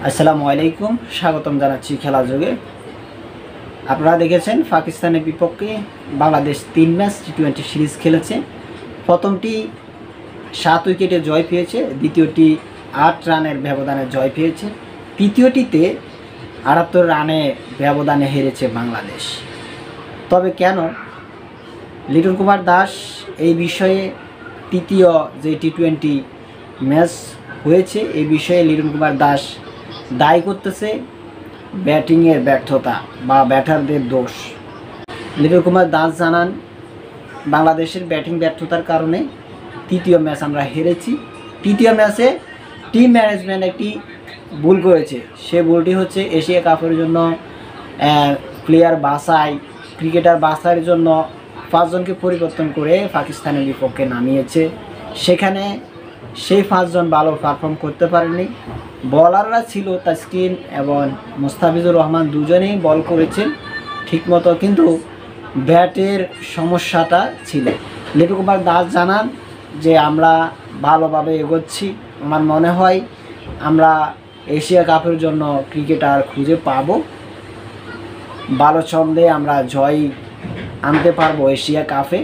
আসসালামু আলাইকুম, স্বাগতম জানাচ্ছি খেলা যোগে। আপনারা দেখেছেন পাকিস্তানের বিপক্ষে বাংলাদেশ 3 ম্যাচ টি-20 সিরিজ খেলেছে। প্রথমটি 7 উইকেটে জয় পেয়েছে, দ্বিতীয়টি 8 রানের ব্যবধানে জয় পেয়েছে, তৃতীয়টিতে 78 রানে ব্যবধানে হেরেছে বাংলাদেশ। তবে কেন লিটন কুমার দাস এই বিষয়ে তৃতীয় যে টি-20 ম্যাচ হয়েছে এই বিষয়ে লিটন কুমার দাস দায়ী করতেছে ব্যাটিংয়ের ব্যর্থতা বা ব্যাটারদের দোষ। লিটন কুমার দাস জানান, বাংলাদেশের ব্যাটিং ব্যর্থতার কারণে তৃতীয় ম্যাচ আমরা হেরেছি। তৃতীয় ম্যাচে টিম ম্যানেজমেন্ট একটি ভুল করেছে। সে ভুলটি হচ্ছে এশিয়া কাপের জন্য প্লেয়ার বাছাই, ক্রিকেটার বাছাইয়ের জন্য 5 জনকে পরিবর্তন করে পাকিস্তানের বিপক্ষে নামিয়েছে। সেখানে সেই 5 জন ভালো পারফর্ম করতে পারেনি। বলাররা ছিল তাসকিন এবং মুস্তাফিজুর রহমান, দুজনেই বল করেছেন ঠিকমতো, কিন্তু ব্যাটের সমস্যাটা ছিল। লিটন কুমার দাস জানান যে আমরা ভালোভাবে এগোচ্ছি, আমার মনে হয় আমরা এশিয়া কাপের জন্য ক্রিকেটার খুঁজে পাবো, ভালো ছন্দে আমরা জয় আনতে পারবো এশিয়া কাপে।